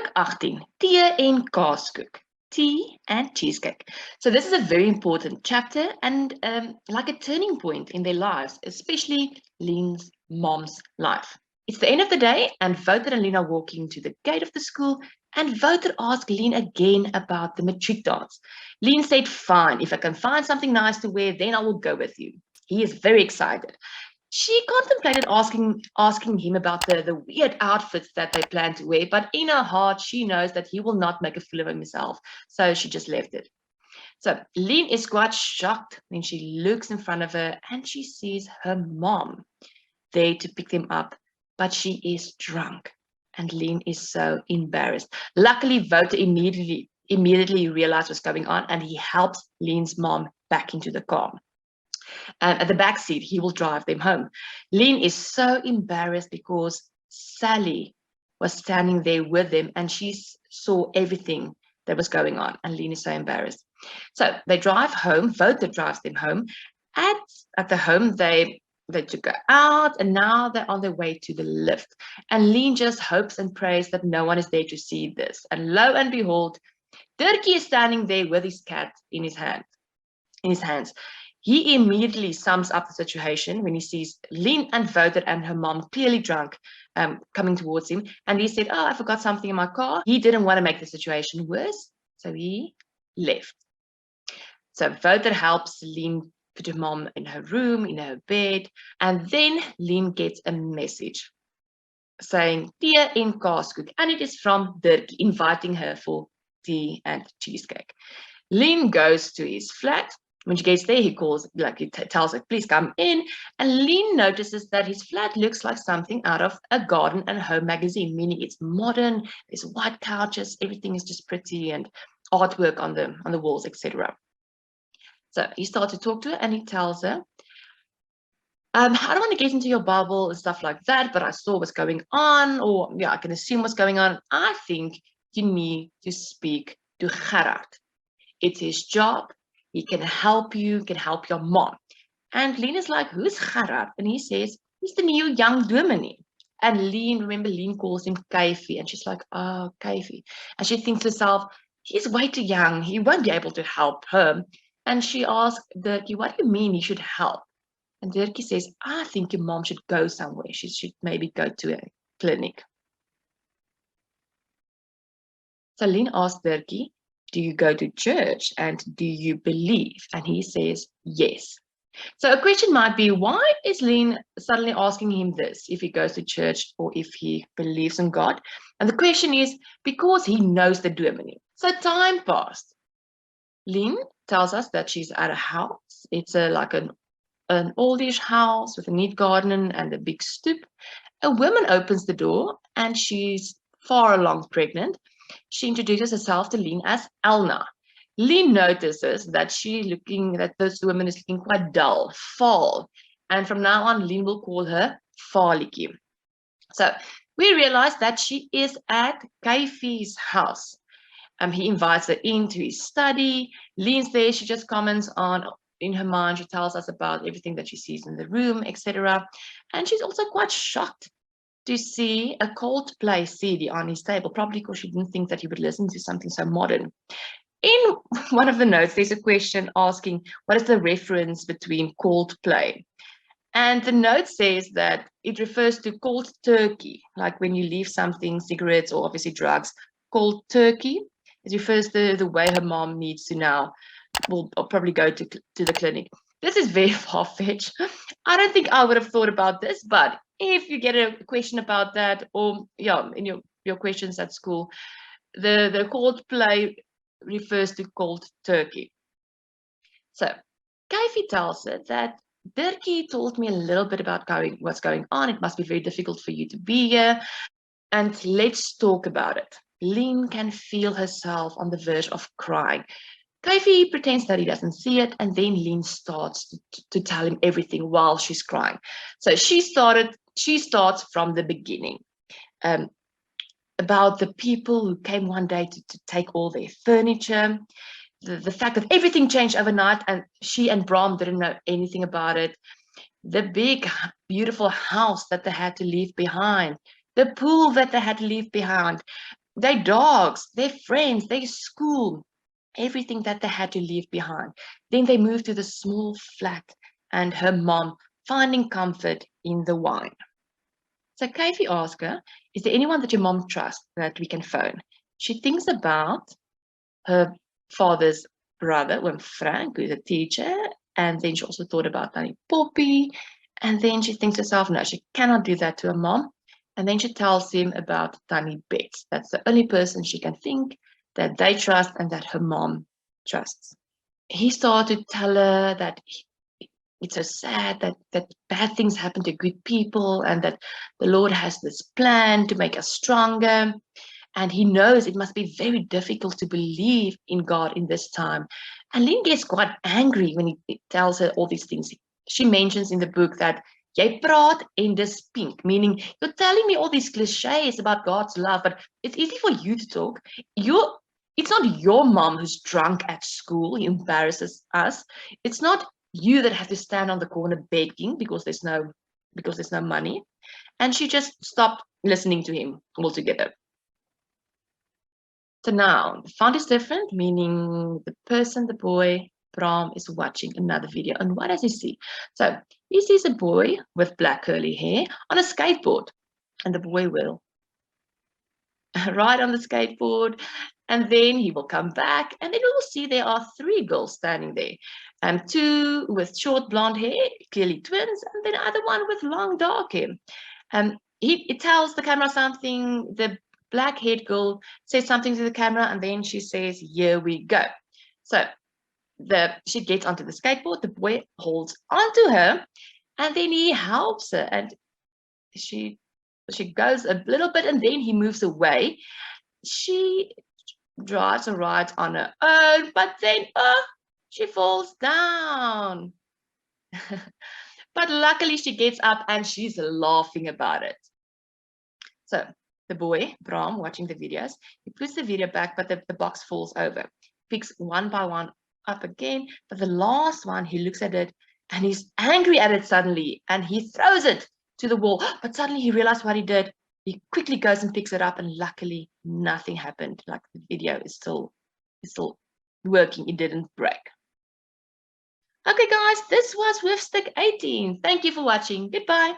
Hoofstuk 18, tee en kaaskoek. Tea and cheesecake. So this is a very important chapter and like a turning point in their lives, especially Lien's mom's life. It's the end of the day and Wouter and Lien are walking to the gate of the school and Wouter asked Lien again about the matric dance. Lien said, fine, if I can find something nice to wear, then I will go with you. He is very excited. She contemplated asking him about the weird outfits that they plan to wear, but in her heart, she knows that he will not make a fool of himself, so she just left it. So Lien is quite shocked when she looks in front of her and she sees her mom there to pick them up, but she is drunk and Lien is so embarrassed. Luckily, Wouter immediately realized what's going on and he helps Lien's mom back into the car. And at the back seat, he will drive them home. Lien is so embarrassed because Sally was standing there with them and she saw everything that was going on. And Lien is so embarrassed. So they drive home. Wouter drives them home. At the home, they took her out and now they're on their way to the lift. And Lien just hopes and prays that no one is there to see this. And lo and behold, Dirkie is standing there with his cat in his hands. He immediately sums up the situation when he sees Lien and Wouter and her mom clearly drunk coming towards him. And he said, oh, I forgot something in my car. He didn't want to make the situation worse, so he left. So Wouter helps Lien put her mom in her room, in her bed. And then Lien gets a message saying, tee en kaaskoek. And it is from Dirk inviting her for tea and cheesecake. Lien goes to his flat. When she gets there, he tells her, please come in. And Lien notices that his flat looks like something out of a garden and home magazine, meaning it's modern, there's white couches, everything is just pretty and artwork on the walls, etc. So he starts to talk to her and he tells her, I don't want to get into your bubble and stuff like that, but I saw what's going on, or yeah, I can assume what's going on. I think you need to speak to Gerard. It's his job. He can help you, can help your mom. And Lien is like, who's Gerard? And he says, he's the new young dominee. And Lien calls him Kyfie. And she's like, oh, Kyfie. And she thinks to herself, he's way too young. He won't be able to help her. And she asks Dirkie, what do you mean he should help? And Dirkie says, I think your mom should go somewhere. She should maybe go to a clinic. So Lien asks Dirkie, do you go to church and do you believe? And he says, yes. So a question might be, why is Lien suddenly asking him this, if he goes to church or if he believes in God? And the question is, because he knows the dominee. So time passed. Lien tells us that she's at a house. It's like an oldish house with a neat garden and a big stoop. A woman opens the door and she's far along pregnant. She introduces herself to Lien as Elna. Lien notices that this woman is looking quite dull, faal. And from now on, Lien will call her Faaliekie. So we realize that she is at Kyfie's house. He invites her into his study. Lien's there. She just comments on, in her mind, she tells us about everything that she sees in the room, etc. And she's also quite shocked to see a Coldplay CD on his table, probably because she didn't think that he would listen to something so modern. In one of the notes, there's a question asking, what is the reference between Coldplay? And the note says that it refers to cold turkey, like when you leave something, cigarettes or obviously drugs, cold turkey. It refers to the way her mom needs to now, will probably go to the clinic. This is very far-fetched. I don't think I would have thought about this, but if you get a question about that, or yeah, in your questions at school, the Coldplay refers to cold turkey. So Kyfie tells her that Dirkie told me a little bit about what's going on. It must be very difficult for you to be here. And let's talk about it. Lien can feel herself on the verge of crying. Kyfie pretends that he doesn't see it, and then Lien starts to tell him everything while she's crying. So she starts from the beginning, about the people who came one day to take all their furniture, the fact that everything changed overnight, and she and Bram didn't know anything about it, the big, beautiful house that they had to leave behind, the pool that they had to leave behind, their dogs, their friends, their school, everything that they had to leave behind. Then they moved to the small flat and her mom finding comfort in the wine. So Kathy asked her, is there anyone that your mom trusts that we can phone? She thinks about her father's brother, Frank, who's a teacher, and then she also thought about Tannie Poppy, and then she thinks to herself, no, she cannot do that to her mom. And then she tells him about Tannie Betts. That's the only person she can think that they trust and that her mom trusts. He started to tell her that it's so sad that bad things happen to good people and that the Lord has this plan to make us stronger. And he knows it must be very difficult to believe in God in this time. And Lien gets quite angry when he tells her all these things. She mentions in the book that jy praat en dis pink, meaning you're telling me all these cliches about God's love, but it's easy for you to talk. It's not your mom who's drunk at school, who embarrasses us. It's not you that have to stand on the corner begging because there's no money. And she just stopped listening to him altogether. So now the font is different, meaning the boy, Bram, is watching another video. And what does he see? So he sees a boy with black curly hair on a skateboard. And the boy will ride on the skateboard. And then he will come back. And then we will see there are 3 girls standing there. 2 with short blonde hair, clearly twins. And then the other one with long dark hair. He tells the camera something. The black-haired girl says something to the camera, and then she says, here we go. So she gets onto the skateboard, the boy holds onto her, and then he helps her, and she goes a little bit, and then he moves away. She drives or rides on her own, but then she falls down. But luckily she gets up and she's laughing about it. So the boy, Bram, watching the videos, he puts the video back, but the box falls over. Picks one by one up again, but the last one, he looks at it and he's angry at it suddenly, and he throws it to the wall. But suddenly he realized what he did. He quickly goes and picks it up, and luckily nothing happened. Like the video is still working. It didn't break. Okay, guys, this was Hoofstuk 18. Thank you for watching. Goodbye.